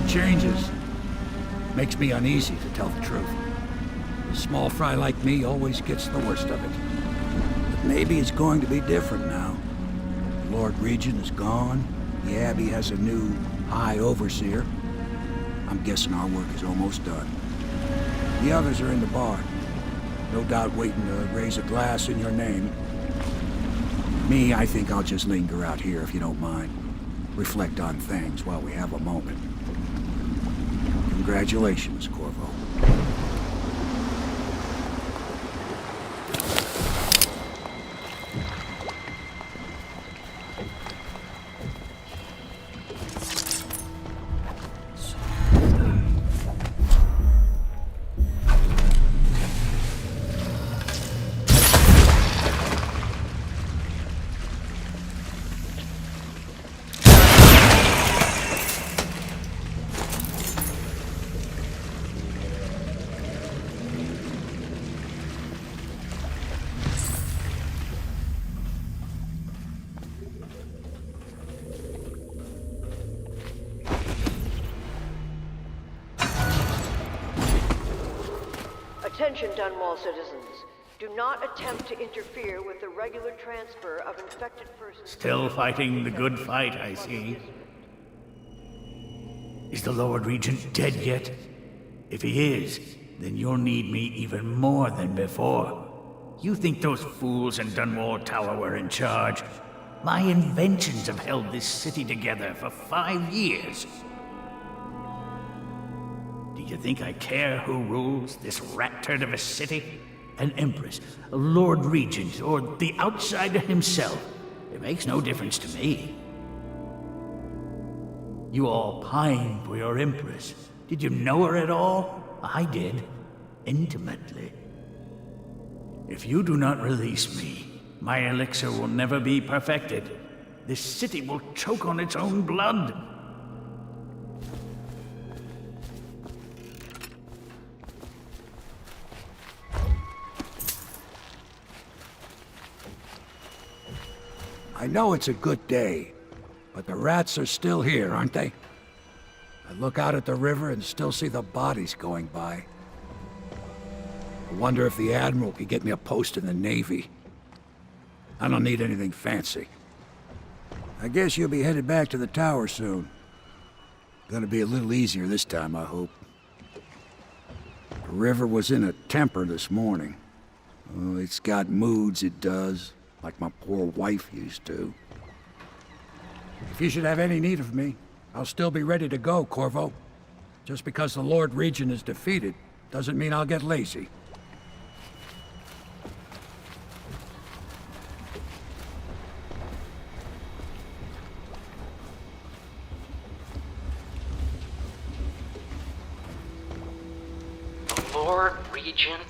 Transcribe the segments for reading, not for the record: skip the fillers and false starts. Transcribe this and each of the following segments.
changes. Makes me uneasy, to tell the truth. A small fry like me always gets the worst of it. But maybe it's going to be different now. The Lord Regent is gone. The Abbey has a new High Overseer. I'm guessing our work is almost done. The others are in the bar. No doubt waiting to raise a glass in your name. Me, I think I'll just linger out here if you don't mind. Reflect on things while we have a moment. Congratulations, Corvo. Attention, Dunwall citizens. Do not attempt to interfere with the regular transfer of infected persons. Still fighting the good fight, I see. Is the Lord Regent dead yet? If he is, then you'll need me even more than before. You think those fools in Dunwall Tower were in charge? My inventions have held this city together for 5 years. Do you think I care who rules this rat turd of a city? An empress, a Lord Regent, or the outsider himself? It makes no difference to me. You all pine for your empress. Did you know her at all? I did. Intimately. If you do not release me, my elixir will never be perfected. This city will choke on its own blood. I know it's a good day, but the rats are still here, aren't they? I look out at the river and still see the bodies going by. I wonder if the Admiral could get me a post in the Navy. I don't need anything fancy. I guess you'll be headed back to the tower soon. Gonna be a little easier this time, I hope. The river was in a temper this morning. Oh, it's got moods, it does. Like my poor wife used to. If you should have any need of me, I'll still be ready to go, Corvo. Just because the Lord Regent is defeated, doesn't mean I'll get lazy. The Lord Regent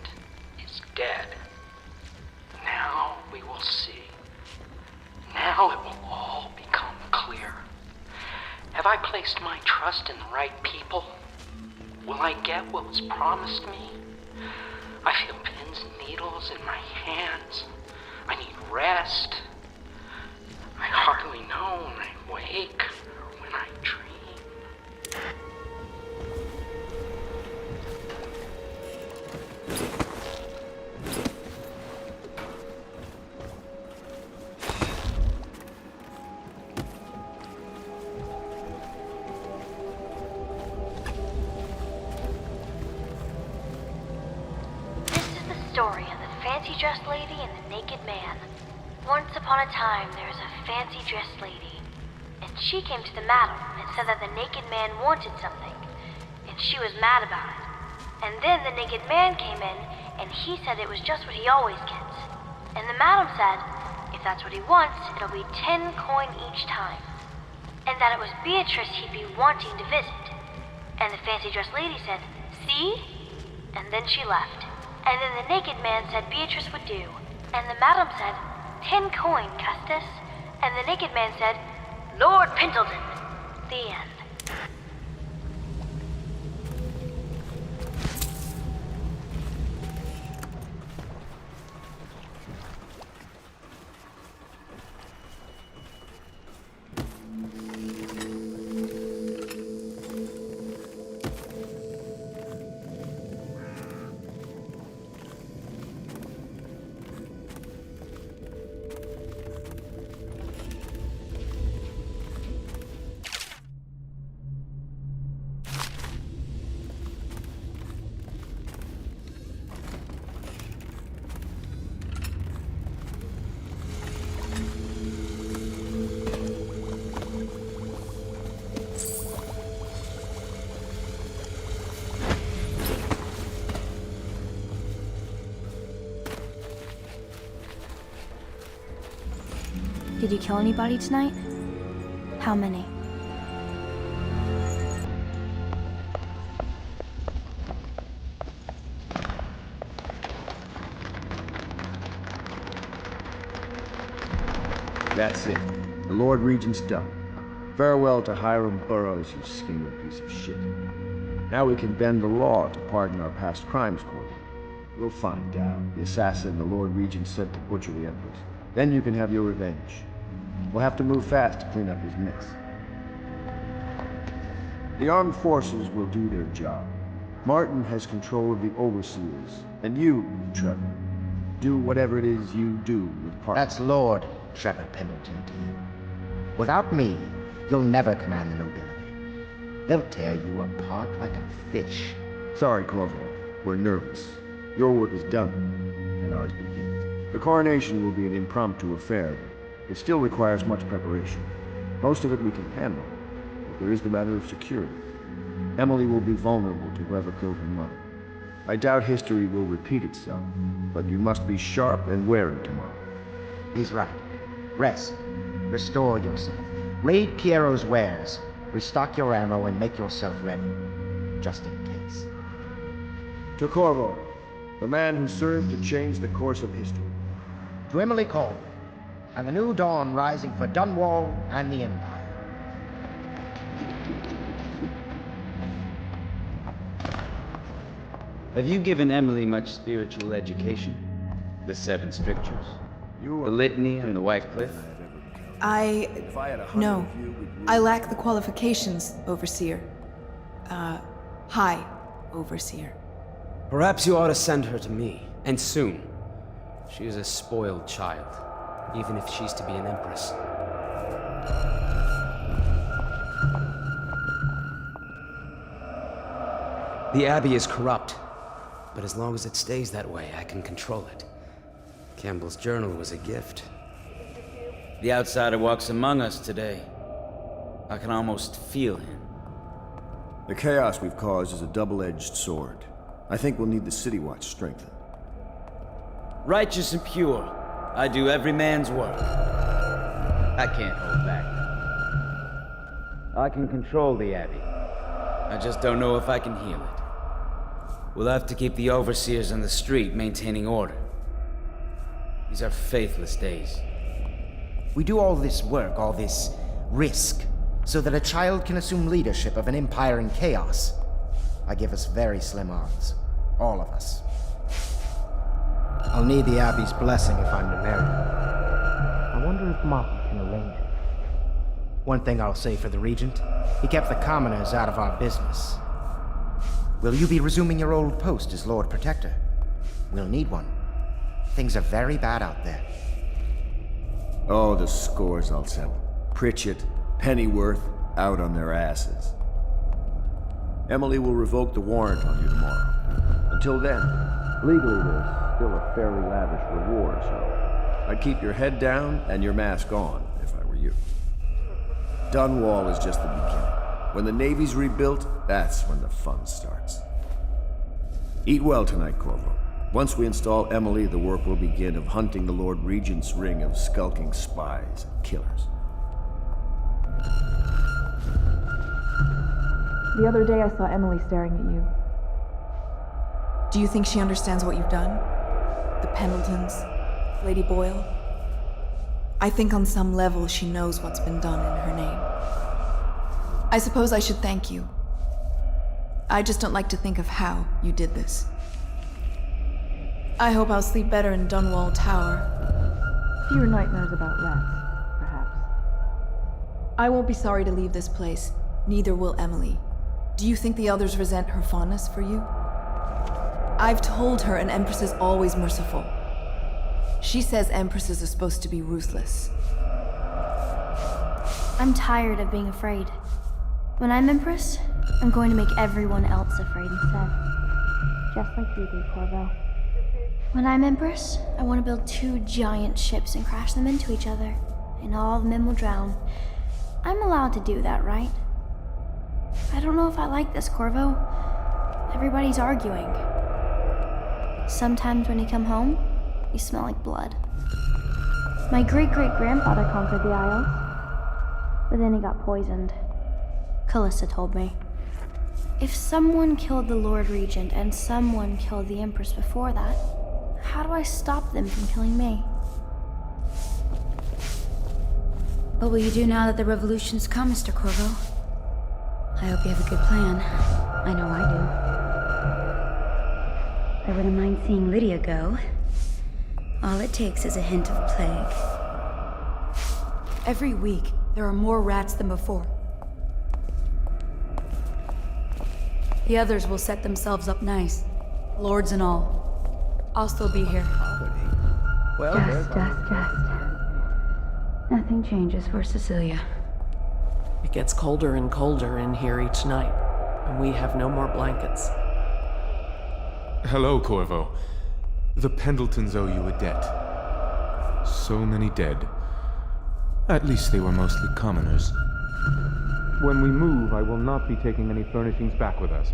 is dead. Now we will see. Now it will all become clear. Have I placed my trust in the right people? Will I get what was promised me? I feel pins and needles in my hands. I need rest. I hardly know when I wake or when I dream. Story of the fancy-dressed lady and the naked man. Once upon a time, there was a fancy-dressed lady, and she came to the madam and said that the naked man wanted something, and she was mad about it. And then the naked man came in, and he said it was just what he always gets. And the madam said, if that's what he wants, it'll be 10 coin each time. And that it was Beatrice he'd be wanting to visit. And the fancy-dressed lady said, see? And then she left. And then the naked man said Beatrice would do. And the madam said, 10 coin, Custis. And the naked man said, Lord Pendleton. The end. Did you kill anybody tonight? How many? That's it. The Lord Regent's done. Farewell to Hiram Burroughs, you scheming piece of shit. Now we can bend the law to pardon our past crimes, Corbin. We'll find out the assassin the Lord Regent sent to butcher the Empress. Then you can have your revenge. We'll have to move fast to clean up his mess. The armed forces will do their job. Martin has control of the overseers, and you, Trevor, do whatever it is you do with Parker. That's Lord Trevor Pendleton to you. Without me, you'll never command the nobility. They'll tear you apart like a fish. Sorry, Corvo. We're nervous. Your work is done, and ours begins. The coronation will be an impromptu affair, but it still requires much preparation. Most of it we can handle, but there is the matter of security. Emily will be vulnerable to whoever killed her mother. I doubt history will repeat itself, but you must be sharp and wary tomorrow. He's right. Rest. Restore yourself. Raid Piero's wares. Restock your ammo and make yourself ready. Just in case. To Corvo, the man who served to change the course of history. To Emily Cole, and the new dawn rising for Dunwall and the Empire. Have you given Emily much spiritual education? The Seven Strictures? The Litany and the White Cliff? No. I lack the qualifications, Overseer. High Overseer. Perhaps you ought to send her to me, and soon. She is a spoiled child, even if she's to be an empress. The Abbey is corrupt, but as long as it stays that way, I can control it. Campbell's journal was a gift. The outsider walks among us today. I can almost feel him. The chaos we've caused is a double-edged sword. I think we'll need the City Watch strengthened. Righteous and pure, I do every man's work. I can't hold back. I can control the Abbey. I just don't know if I can heal it. We'll have to keep the overseers on the street maintaining order. These are faithless days. We do all this work, all this risk, so that a child can assume leadership of an empire in chaos. I give us very slim odds. All of us. I'll need the Abbey's blessing if I'm to marry her. I wonder if Martin can arrange it. One thing I'll say for the Regent, he kept the commoners out of our business. Will you be resuming your old post as Lord Protector? We'll need one. Things are very bad out there. Oh, the scores I'll settle. Pritchett, Pennyworth, out on their asses. Emily will revoke the warrant on you tomorrow. Until then, legally there's still a fairly lavish reward, so I'd keep your head down and your mask on, if I were you. Dunwall is just the beginning. When the Navy's rebuilt, that's when the fun starts. Eat well tonight, Corvo. Once we install Emily, the work will begin of hunting the Lord Regent's ring of skulking spies and killers. The other day I saw Emily staring at you. Do you think she understands what you've done? The Pendletons, Lady Boyle? I think on some level she knows what's been done in her name. I suppose I should thank you. I just don't like to think of how you did this. I hope I'll sleep better in Dunwall Tower. Fewer nightmares about rats, perhaps. I won't be sorry to leave this place. Neither will Emily. Do you think the others resent her fondness for you? I've told her an empress is always merciful. She says empresses are supposed to be ruthless. I'm tired of being afraid. When I'm Empress, I'm going to make everyone else afraid instead. Just like you do, Corvo. When I'm Empress, I want to build 2 giant ships and crash them into each other, and all of them will drown. I'm allowed to do that, right? I don't know if I like this, Corvo. Everybody's arguing. Sometimes when you come home, you smell like blood. My great-great-grandfather conquered the Isles, but then he got poisoned. Callista told me. If someone killed the Lord Regent and someone killed the Empress before that, how do I stop them from killing me? What will you do now that the revolution's come, Mr. Corvo? I hope you have a good plan. I know I do. I wouldn't mind seeing Lydia go. All it takes is a hint of plague. Every week, there are more rats than before. The others will set themselves up nice, lords and all. I'll still be here. Just. Nothing changes for Cecilia. It gets colder and colder in here each night, and we have no more blankets. Hello, Corvo. The Pendletons owe you a debt. So many dead. At least they were mostly commoners. When we move, I will not be taking any furnishings back with us.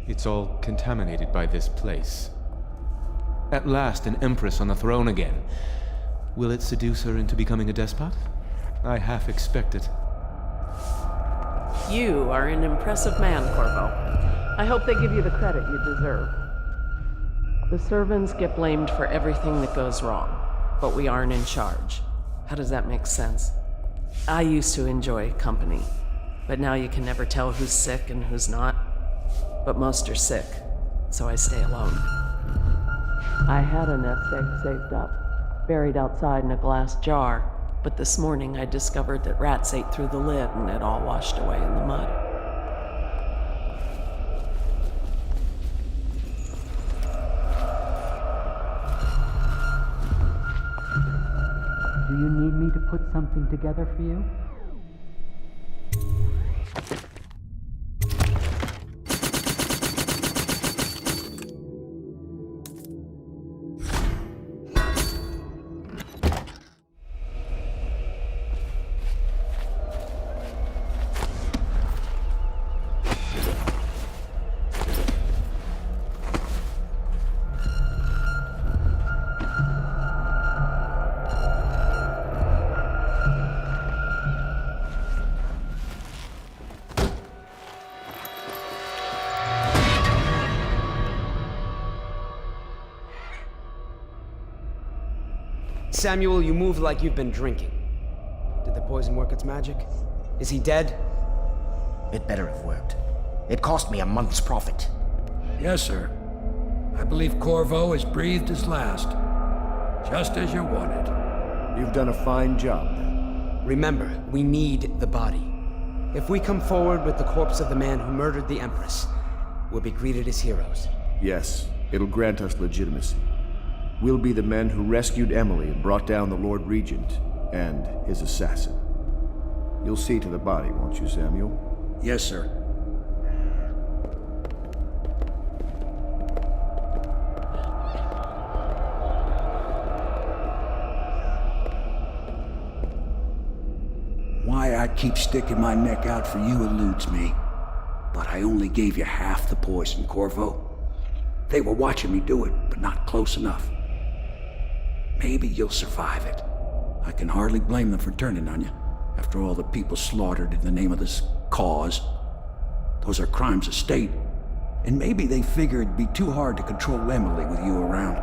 It's all contaminated by this place. At last, an empress on the throne again. Will it seduce her into becoming a despot? I half expect it. You are an impressive man, Corvo. I hope they give you the credit you deserve. The servants get blamed for everything that goes wrong, but we aren't in charge. How does that make sense? I used to enjoy company, but now you can never tell who's sick and who's not. But most are sick, so I stay alone. I had a nest egg saved up, buried outside in a glass jar, but this morning I discovered that rats ate through the lid and it all washed away in the mud. Do you need me to put something together for you? Samuel, you move like you've been drinking. Did the poison work its magic? Is he dead? It better have worked. It cost me a month's profit. Yes, sir. I believe Corvo has breathed his last. Just as you wanted. You've done a fine job, then. Remember, we need the body. If we come forward with the corpse of the man who murdered the Empress, we'll be greeted as heroes. Yes, it'll grant us legitimacy. We'll be the men who rescued Emily and brought down the Lord Regent and his assassin. You'll see to the body, won't you, Samuel? Yes, sir. Why I keep sticking my neck out for you eludes me. But I only gave you half the poison, Corvo. They were watching me do it, but not close enough. Maybe you'll survive it. I can hardly blame them for turning on you, after all the people slaughtered in the name of this cause. Those are crimes of state, and maybe they figure it'd be too hard to control Emily with you around.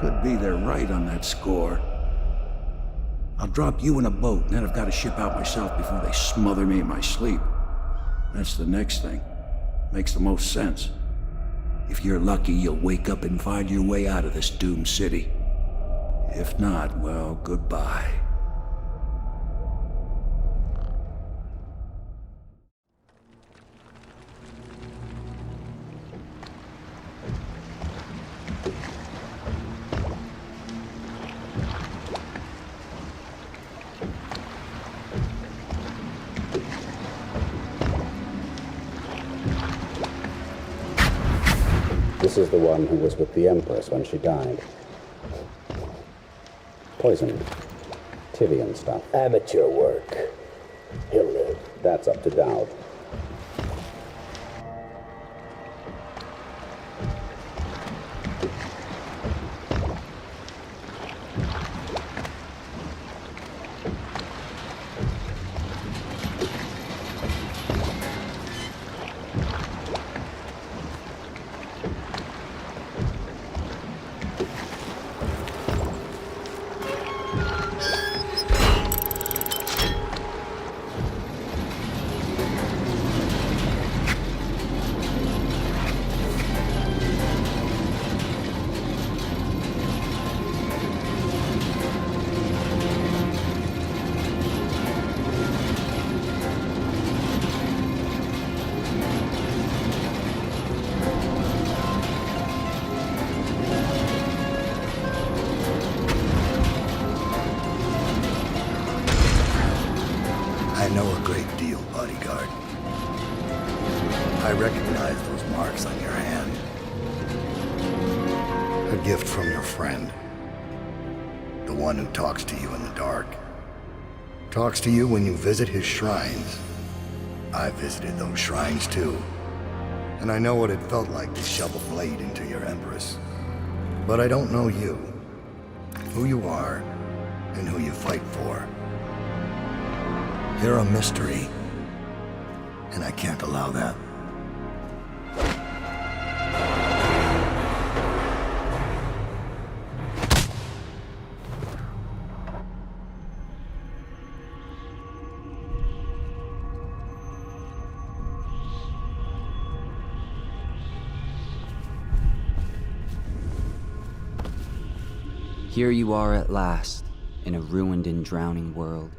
Could be they're right on that score. I'll drop you in a boat, and then I've got to ship out myself before they smother me in my sleep. That's the next thing. Makes the most sense. If you're lucky, you'll wake up and find your way out of this doomed city. If not, well, goodbye. This is the one who was with the Empress when she died. Poison. Tivian stuff. Amateur work. He'll live. That's up to Dowd. bodyguard. I recognize those marks on your hand. A gift from your friend. The one who talks to you in the dark. Talks to you when you visit his shrines. I visited those shrines too. And I know what it felt like to shove a blade into your Empress. But I don't know you. Who you are, and who you fight for. You're a mystery. And I can't allow that. Here you are at last, in a ruined and drowning world,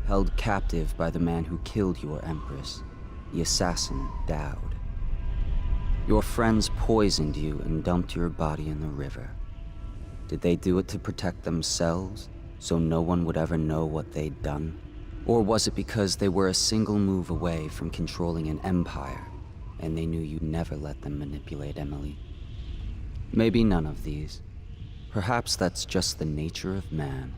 held captive by the man who killed your Empress, the assassin Dowd. Your friends poisoned you and dumped your body in the river. Did they do it to protect themselves, so no one would ever know what they'd done? Or was it because they were a single move away from controlling an empire, and they knew you'd never let them manipulate Emily? Maybe none of these. Perhaps that's just the nature of man.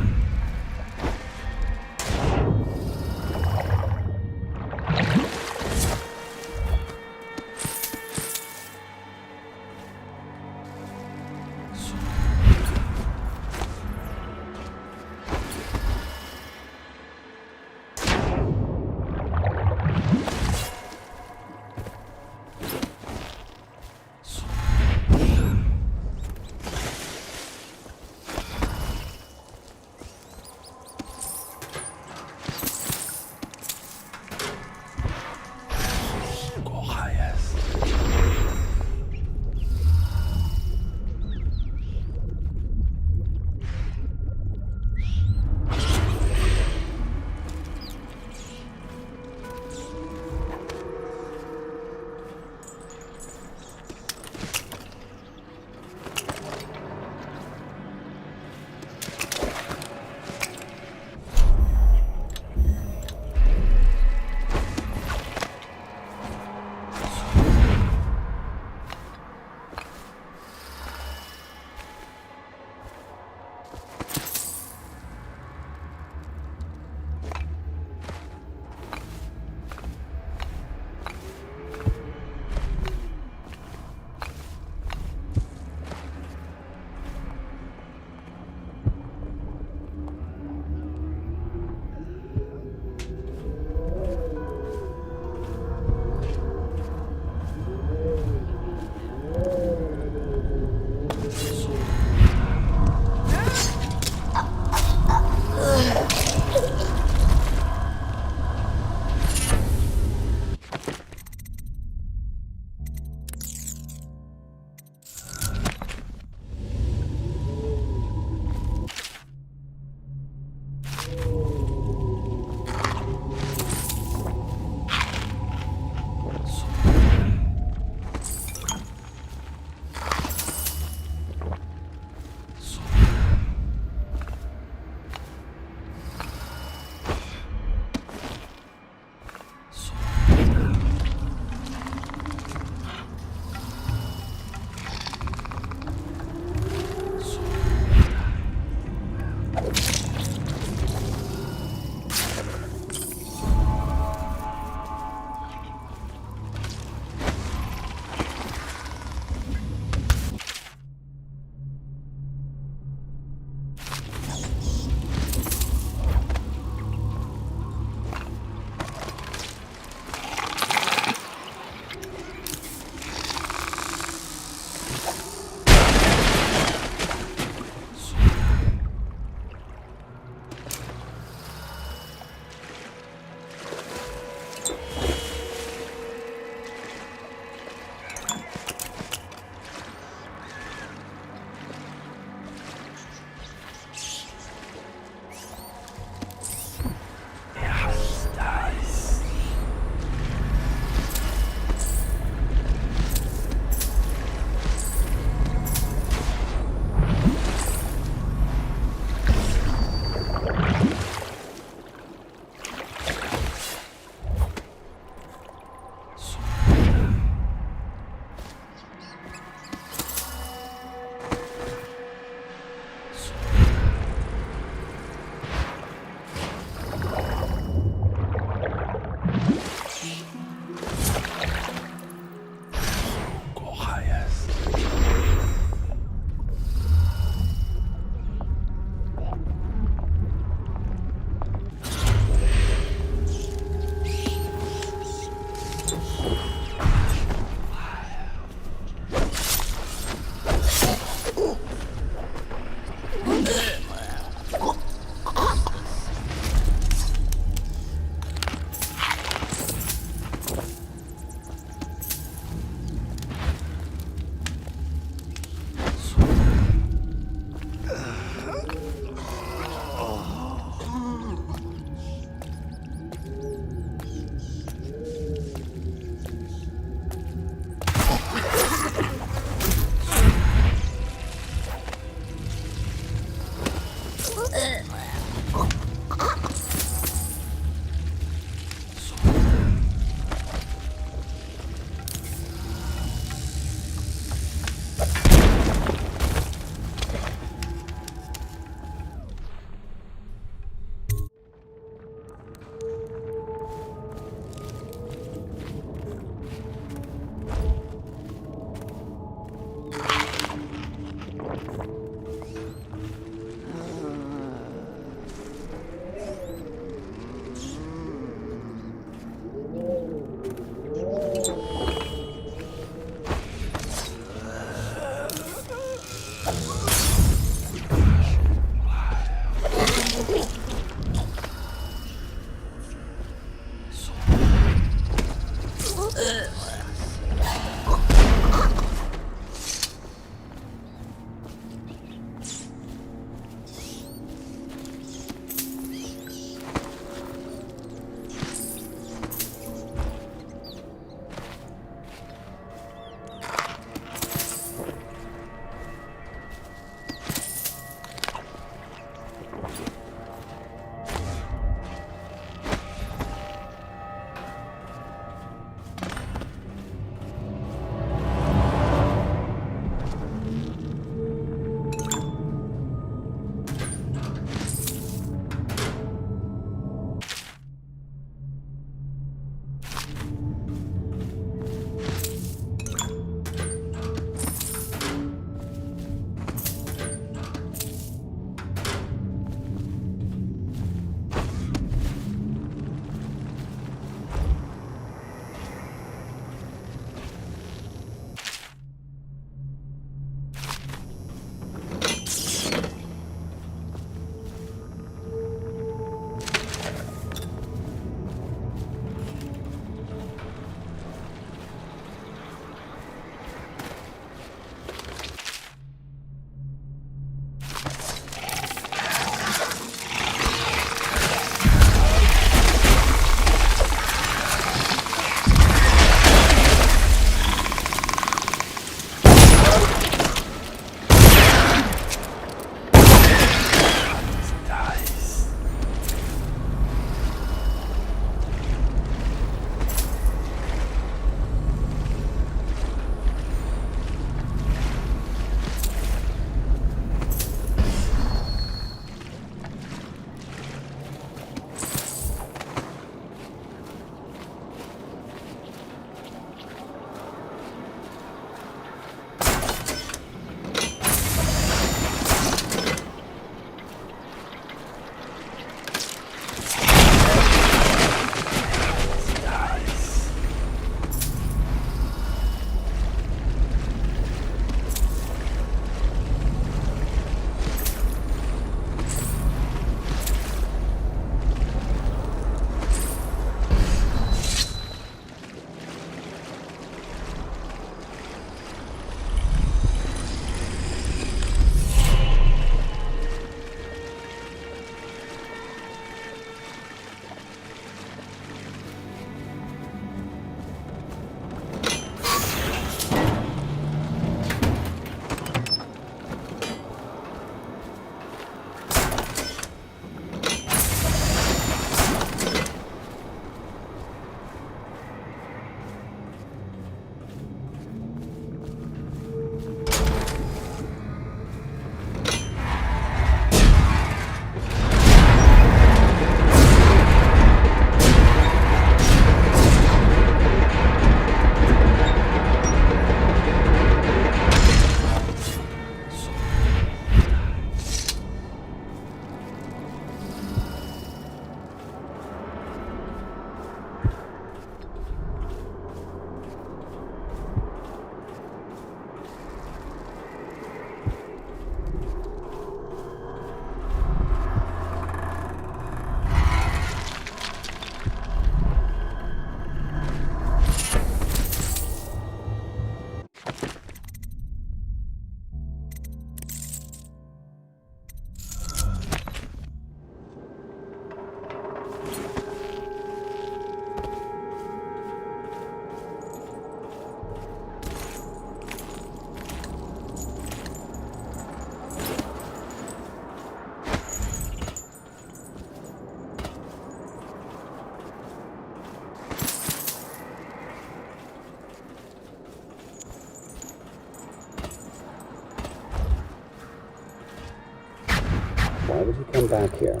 come back here?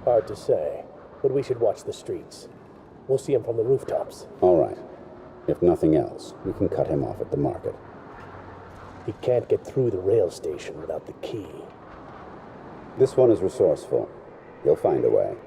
Hard to say, but we should watch the streets. We'll see him from the rooftops. All right. If nothing else, we can cut him off at the market. He can't get through the rail station without the key. This one is resourceful. He'll find a way.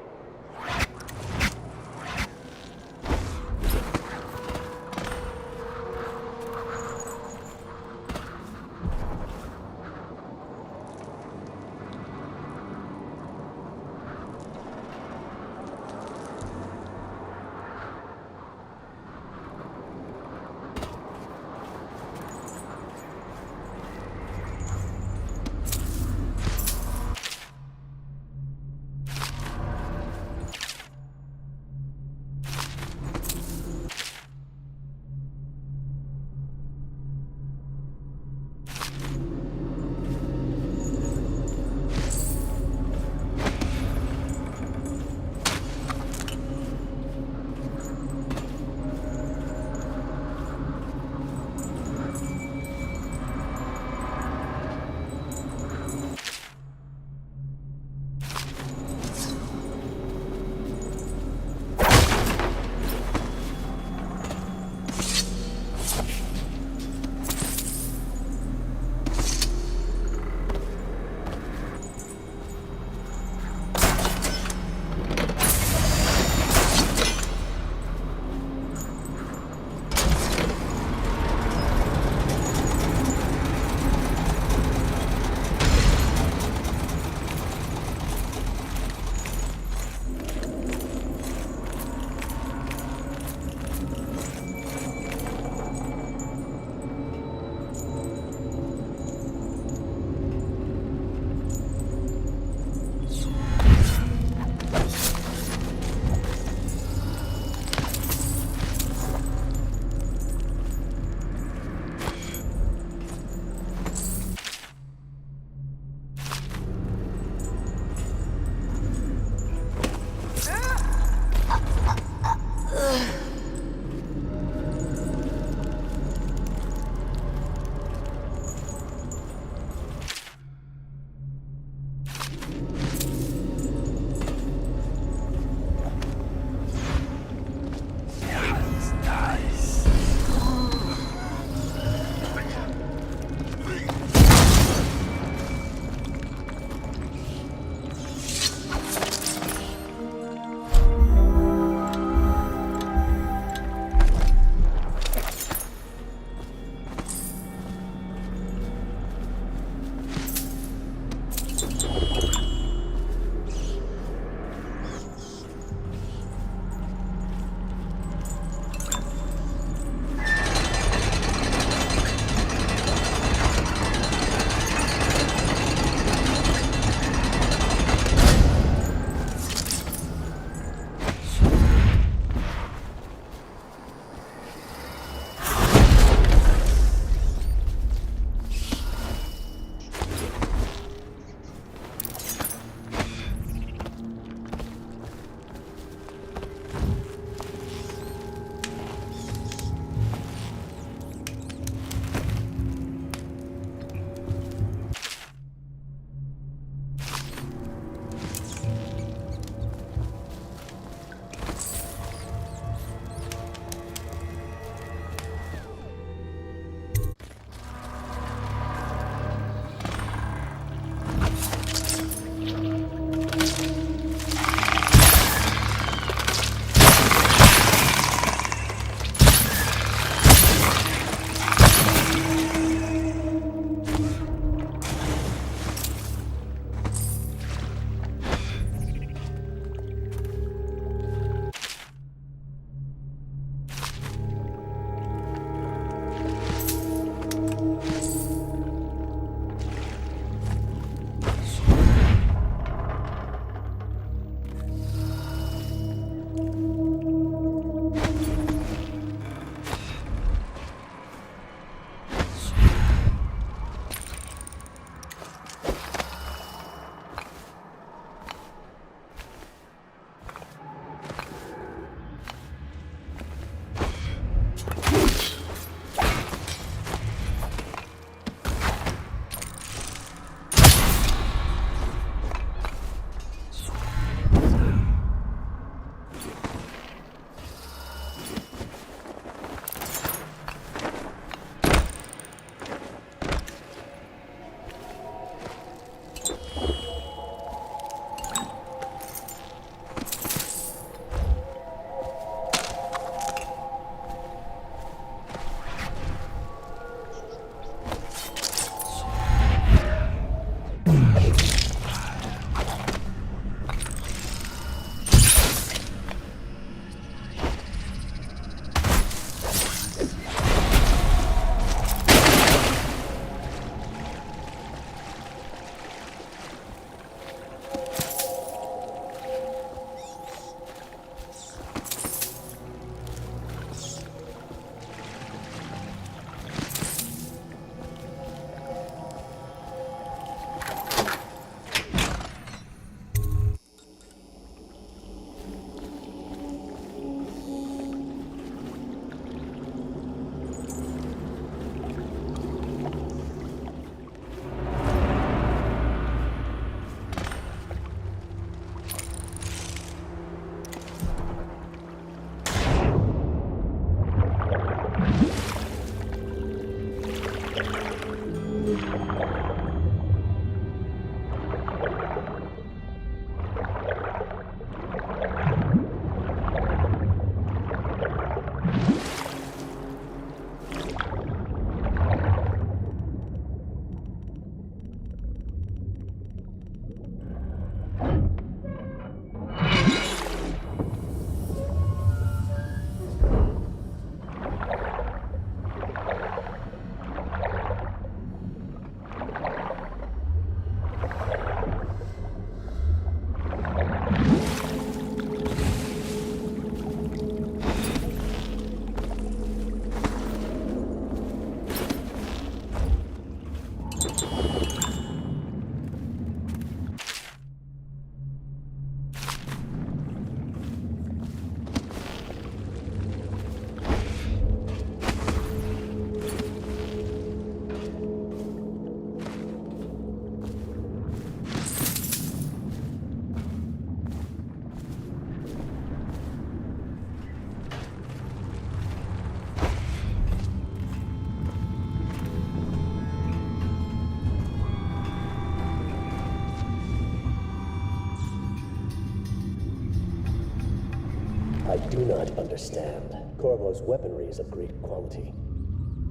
I do not understand. Corvo's weaponry is of great quality.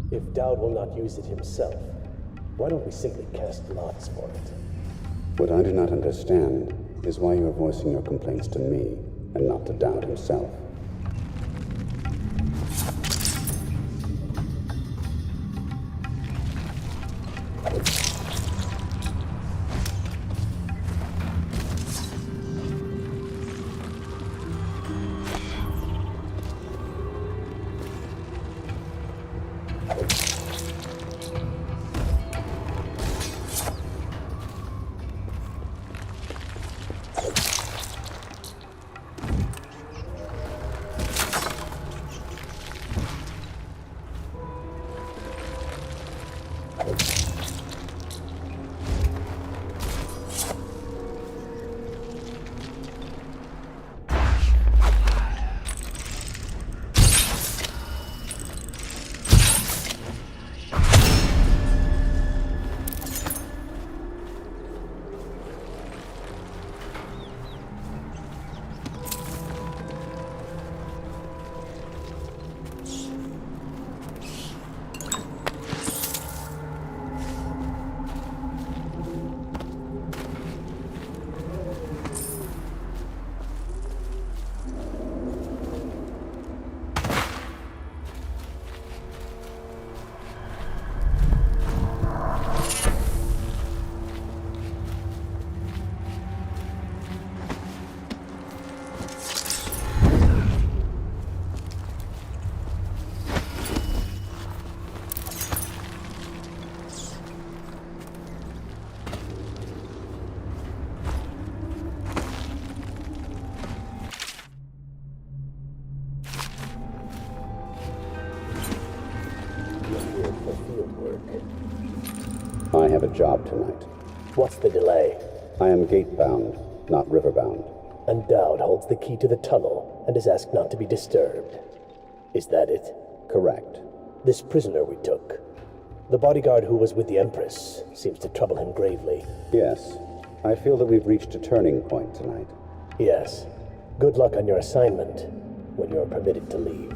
If Dowd will not use it himself, why don't we simply cast lots for it? What I do not understand is why you are voicing your complaints to me and not to Dowd himself. I have a job tonight. What's the delay? I am gate-bound, not river-bound. And Dowd holds the key to the tunnel and is asked not to be disturbed. Is that it? Correct. This prisoner we took, the bodyguard who was with the Empress, seems to trouble him gravely. Yes. I feel that we've reached a turning point tonight. Yes. Good luck on your assignment when you're permitted to leave.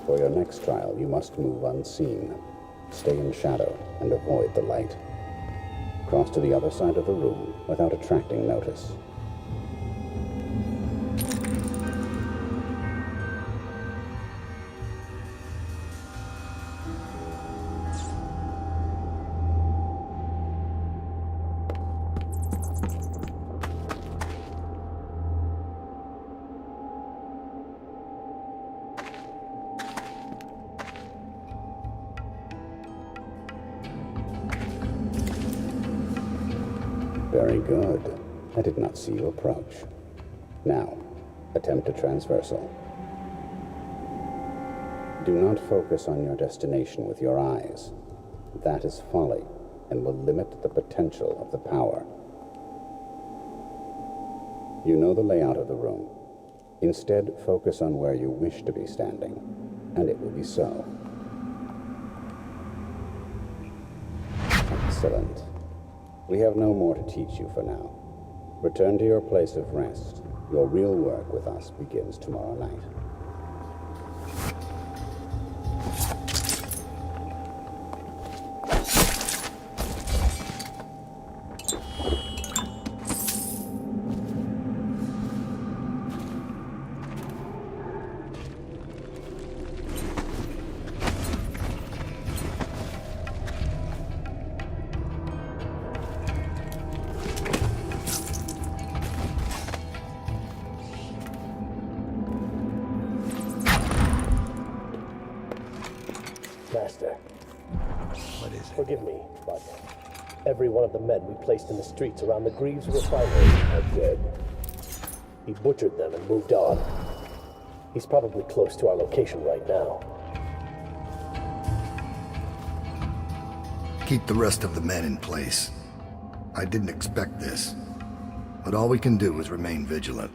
For your next trial, you must move unseen. Stay in shadow and avoid the light. Cross to the other side of the room without attracting notice. Very good. I did not see you approach. Now, attempt a transversal. Do not focus on your destination with your eyes. That is folly and will limit the potential of the power. You know the layout of the room. Instead, focus on where you wish to be standing, and it will be so. Excellent. We have no more to teach you for now. Return to your place of rest. Your real work with us begins tomorrow night. Master. What is it? Forgive me, but every one of the men we placed in the streets around the Greaves refinery are dead. He butchered them and moved on. He's probably close to our location right now. Keep the rest of the men in place. I didn't expect this, but all we can do is remain vigilant.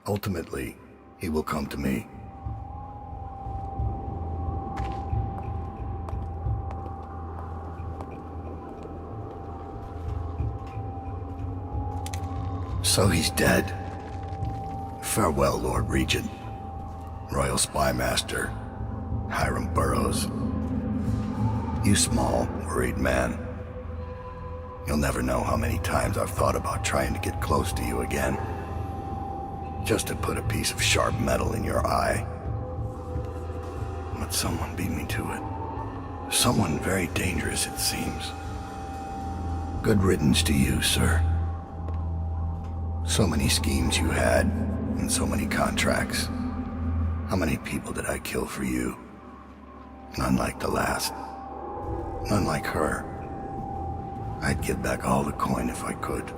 Ultimately, he will come to me. So he's dead. Farewell, Lord Regent, Royal Spymaster, Hiram Burroughs. You small, worried man. You'll never know how many times I've thought about trying to get close to you again. Just to put a piece of sharp metal in your eye. But someone beat me to it. Someone very dangerous, it seems. Good riddance to you, sir. So many schemes you had, and so many contracts. How many people did I kill for you? None like the last. None like her. I'd give back all the coin if I could.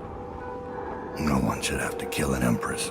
No one should have to kill an empress.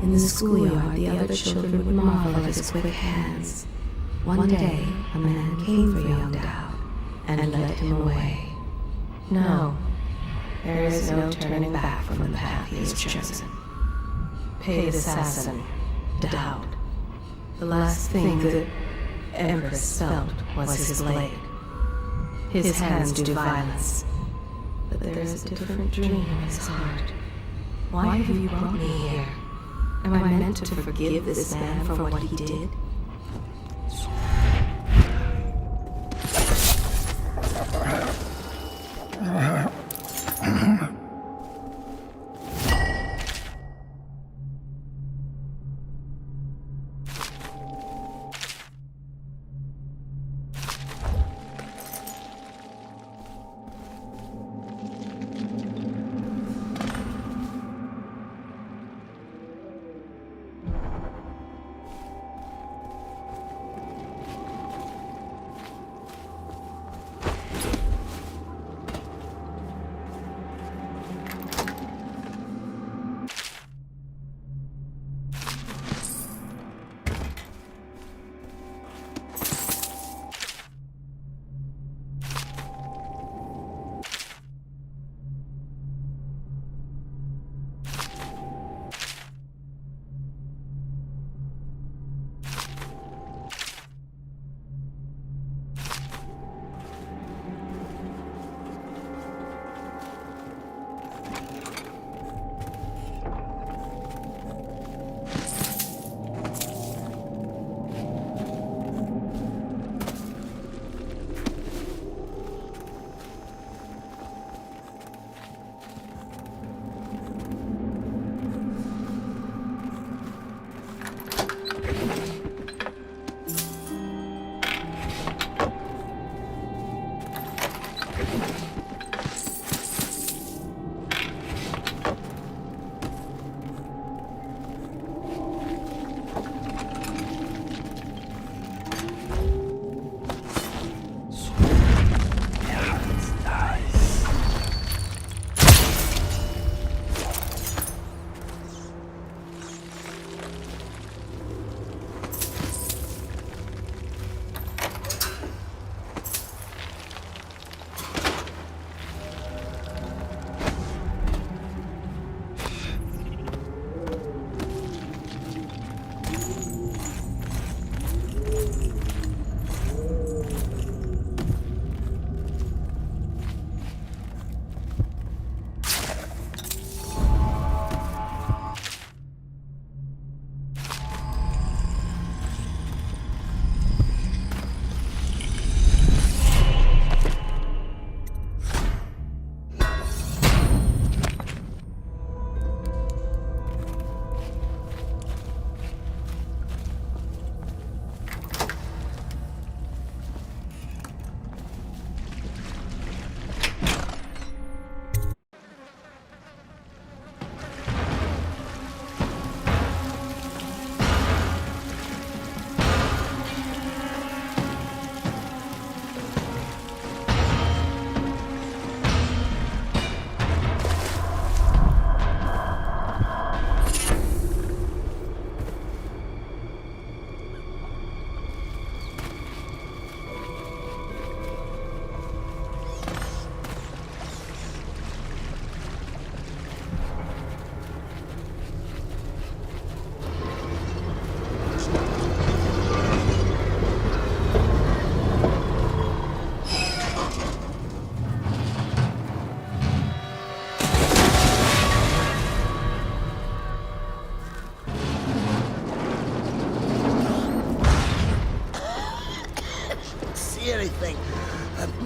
In the schoolyard, the other children would marvel at his quick hands. One day, a man came for young Dowd and led him away. No, there is no turning back from the path he has chosen. Paid assassin, Dowd. The last thing the Empress felt was his blade. His hands do violence, but there is a different dream in his heart. Why have you brought me here? Am I meant to forgive this man for what he did?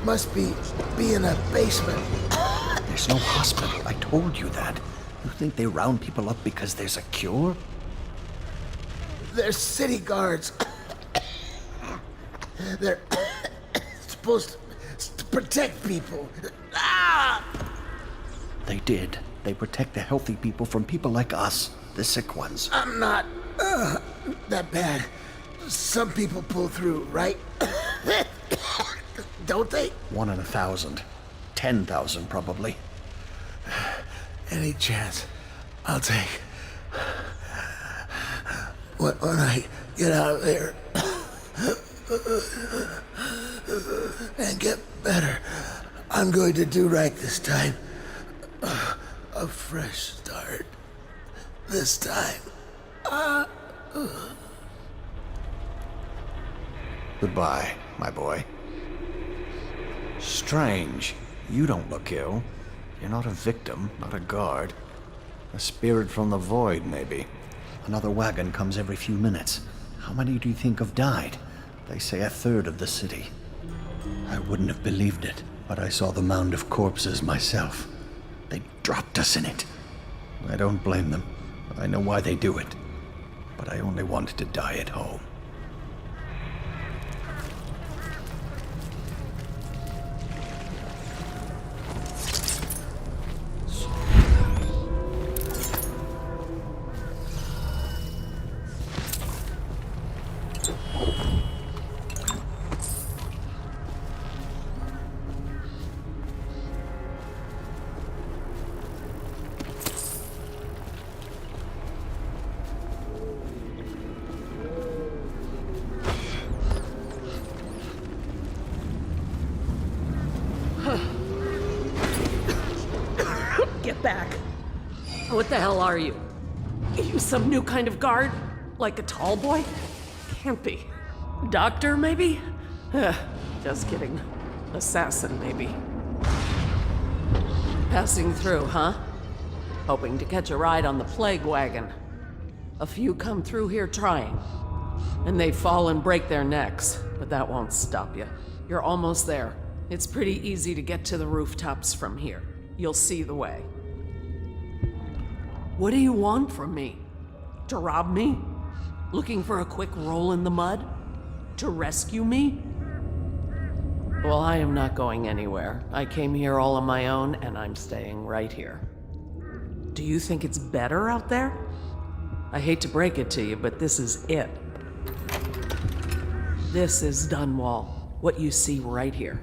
Must be in a basement. There's no hospital. I told you that. You think they round people up because there's a cure? They're city guards. They're supposed to protect people. Ah! They did. They protect the healthy people from people like us, the sick ones. I'm not that bad. Some people pull through, right? Don't they? 1 in 1,000. 10,000 probably. Any chance I'll take. When I get out of there and get better, I'm going to do right this time. A fresh start. This time. Goodbye, my boy. Strange. You don't look ill. You're not a victim, not a guard. A spirit from the void, maybe. Another wagon comes every few minutes. How many do you think have died? They say 1/3 of the city. I wouldn't have believed it, but I saw the mound of corpses myself. They dropped us in it. I don't blame them. I know why they do it. But I only wanted to die at home. Get back. What the hell are you? You some new kind of guard? Like a tall boy? Can't be. Doctor, maybe? Just kidding. Assassin, maybe. Passing through, huh? Hoping to catch a ride on the plague wagon. A few come through here trying. And they fall and break their necks, but that won't stop you. You're almost there. It's pretty easy to get to the rooftops from here. You'll see the way. What do you want from me? To rob me? Looking for a quick roll in the mud? To rescue me? Well, I am not going anywhere. I came here all on my own, and I'm staying right here. Do you think it's better out there? I hate to break it to you, but this is it. This is Dunwall, what you see right here.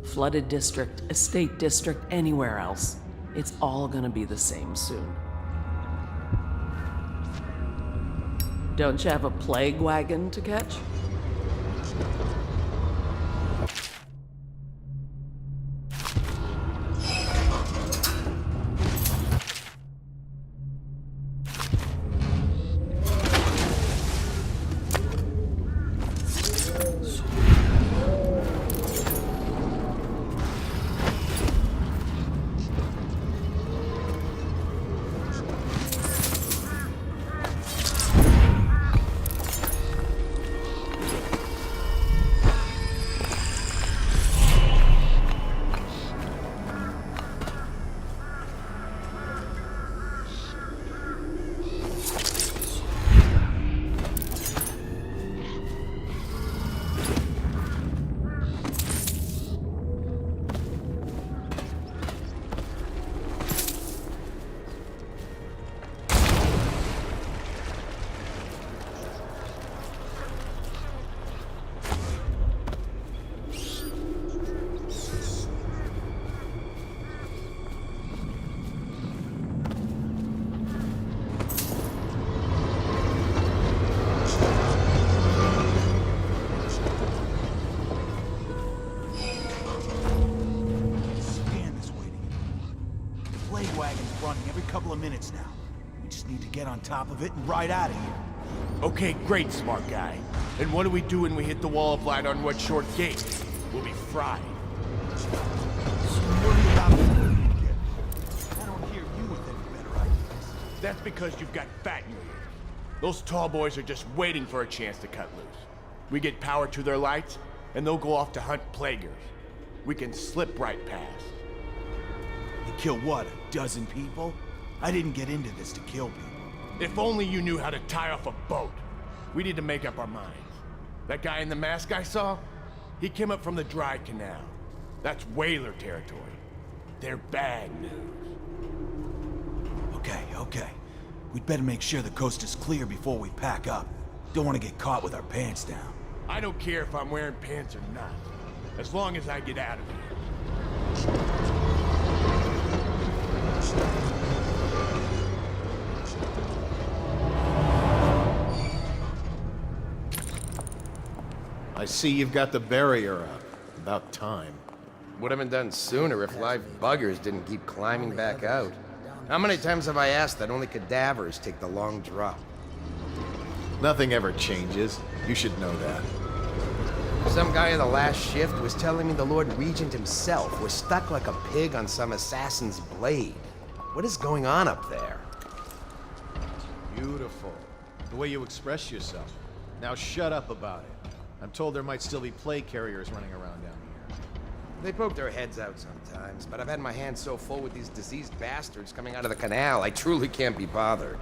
Flooded district, estate district, anywhere else. It's all gonna be the same soon. Don't you have a plague wagon to catch? Minutes now. We just need to get on top of it and ride out of here. Okay, great, smart guy. And what do we do when we hit the wall of light on what short gate? We'll be fried. So worry about it. I don't hear you with any better ideas. That's because you've got fat in your ears. Those tall boys are just waiting for a chance to cut loose. We get power to their lights, and they'll go off to hunt plaguers. we can slip right past. You kill what, a dozen people? I didn't get into this to kill people. If only you knew how to tie off a boat. We need to make up our minds. That guy in the mask I saw, he came up from the dry canal. That's whaler territory. They're bad news. Okay. We'd better make sure the coast is clear before we pack up. Don't want to get caught with our pants down. I don't care if I'm wearing pants or not, as long as I get out of here. I see you've got the barrier up. About time. Would have been done sooner if live buggers didn't keep climbing back out. How many times have I asked that only cadavers take the long drop? Nothing ever changes. You should know that. Some guy in the last shift was telling me the Lord Regent himself was stuck like a pig on some assassin's blade. What is going on up there? Beautiful. The way you express yourself. Now shut up about it. I'm told there might still be plague carriers running around down here. They poke their heads out sometimes, but I've had my hands so full with these diseased bastards coming out of the canal, I truly can't be bothered.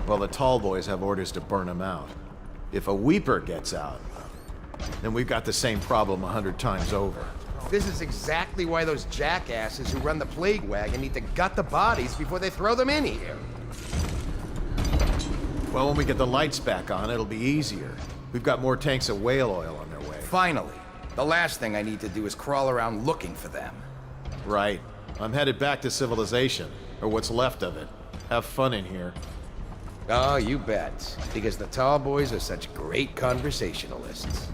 Well, the tall boys have orders to burn them out. If a weeper gets out, then we've got the same problem 100 times over. This is exactly why those jackasses who run the plague wagon need to gut the bodies before they throw them in here. Well, when we get the lights back on, it'll be easier. We've got more tanks of whale oil on their way. Finally. The last thing I need to do is crawl around looking for them. Right. I'm headed back to civilization, or what's left of it. Have fun in here. Oh, you bet. Because the tall boys are such great conversationalists.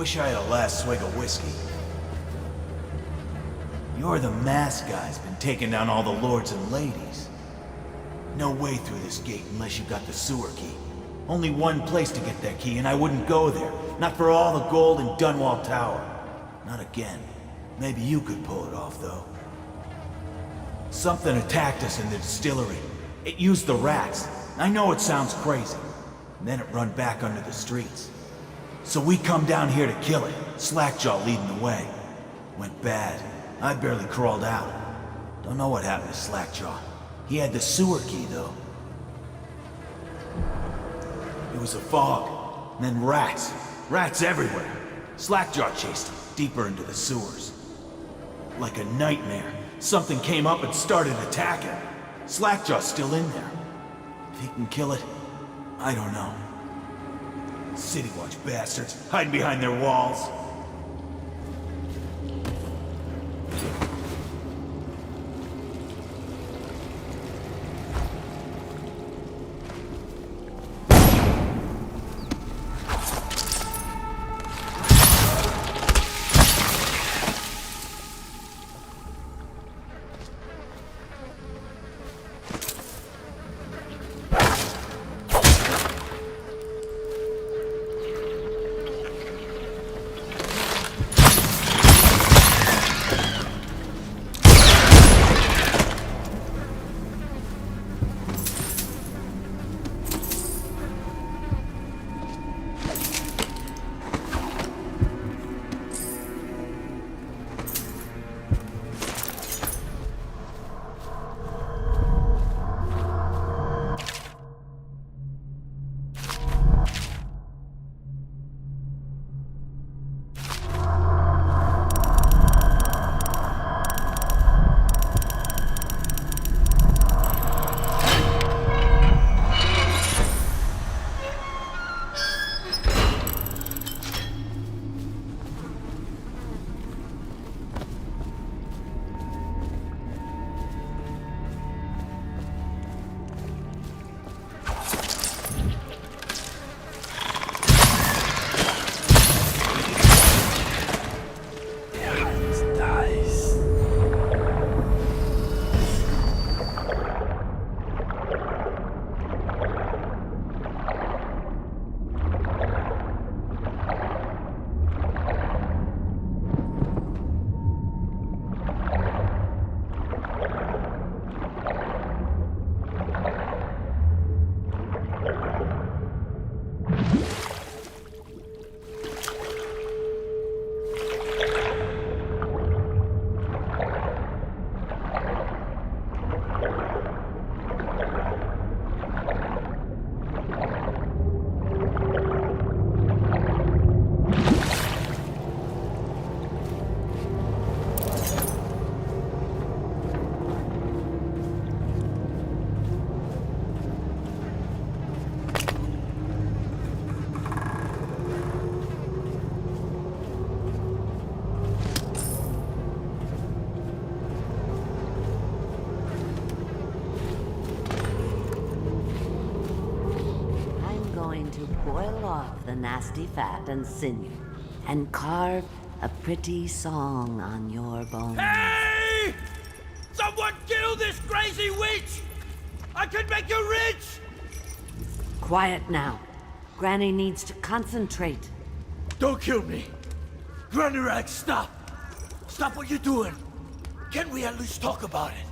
Wish I had a last swig of whiskey. You're the masked guy's been taking down all the lords and ladies. No way through this gate unless you got the sewer key. Only one place to get that key, and I wouldn't go there. Not for all the gold in Dunwall Tower. Not again. Maybe you could pull it off, though. Something attacked us in the distillery. It used the rats. I know it sounds crazy. And then it run back under the streets. So we come down here to kill it. Slackjaw leading the way. Went bad. I barely crawled out. Don't know what happened to Slackjaw. He had the sewer key, though. It was a fog, and then rats. Rats everywhere. Slackjaw chased him deeper into the sewers. Like a nightmare, something came up and started attacking. Slackjaw's still in there. If he can kill it, I don't know. City Watch bastards, hiding behind their walls. Boil off the nasty fat and sinew, and carve a pretty song on your bones. Hey! Someone kill this crazy witch! I can make you rich! Quiet now. Granny needs to concentrate. Don't kill me! Granny Rag, stop! Stop what you're doing! Can we at least talk about it?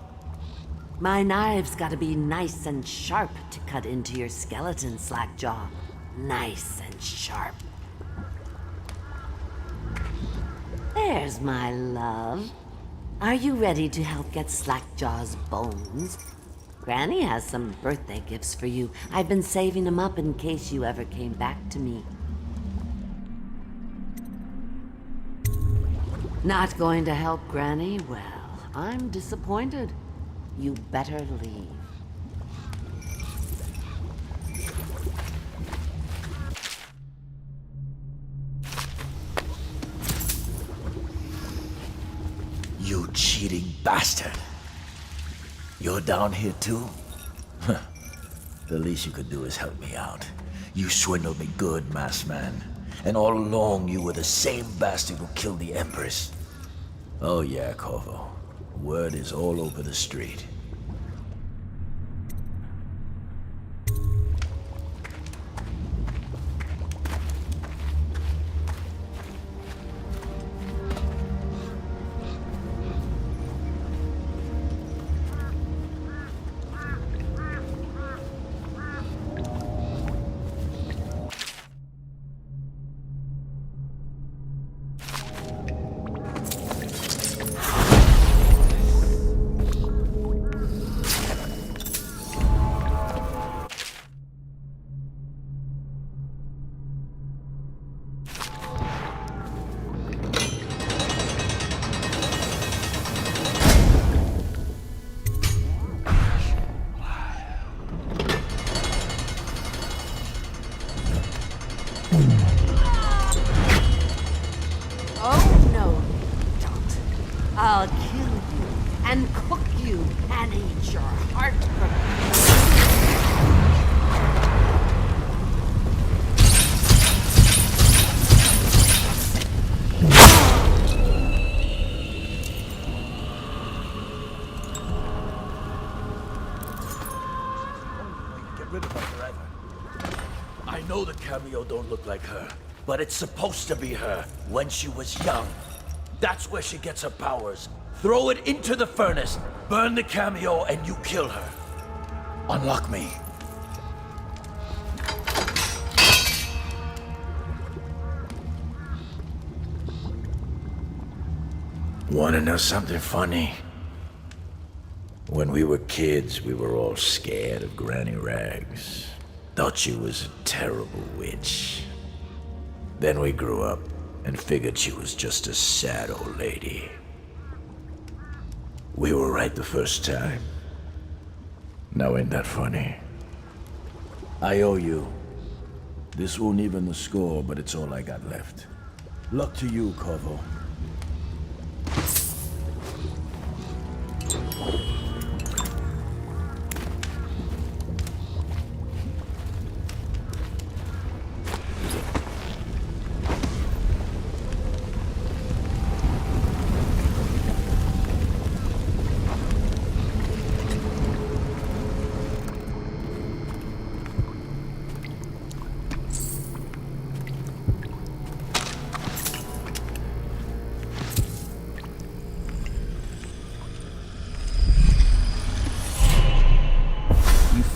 My knives gotta be nice and sharp to cut into your skeleton, Slackjaw. Nice and sharp. There's my love. Are you ready to help get Slackjaw's bones? Granny has some birthday gifts for you. I've been saving them up in case you ever came back to me. Not going to help Granny? Well, I'm disappointed. You better leave. You cheating bastard! You're down here too? The least you could do is help me out. You swindled me good, masked man. And all along you were the same bastard who killed the Empress. Oh yeah, Corvo. Word is all over the street. Oh, no, you don't. I'll kill you and cook you and eat your heart Get rid of her forever. I know the cameo don't look like her, but it's supposed to be her when she was young. That's where she gets her powers. Throw it into the furnace, burn the cameo, and you kill her. Unlock me. Wanna know something funny? When we were kids, we were all scared of Granny Rags. Thought she was a terrible witch. Then we grew up and figured she was just a sad old lady. We were right the first time. Now ain't that funny? I owe you. This won't even the score, but it's all I got left. Luck to you, Corvo.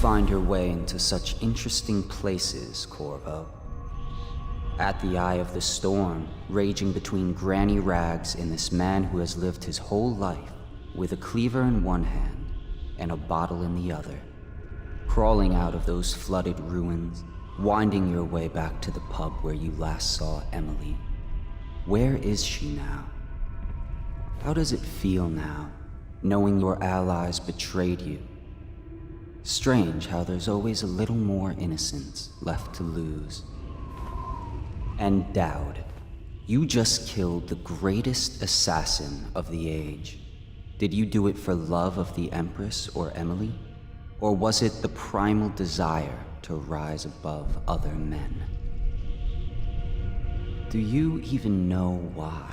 Find your way into such interesting places, Corvo. At the eye of the storm, raging between Granny Rags and this man who has lived his whole life with a cleaver in one hand and a bottle in the other. Crawling out of those flooded ruins, winding your way back to the pub where you last saw Emily. Where is she now? How does it feel now, knowing your allies betrayed you? Strange how there's always a little more innocence left to lose. And Dowd, you just killed the greatest assassin of the age. Did you do it for love of the Empress or Emily? Or was it the primal desire to rise above other men? Do you even know why?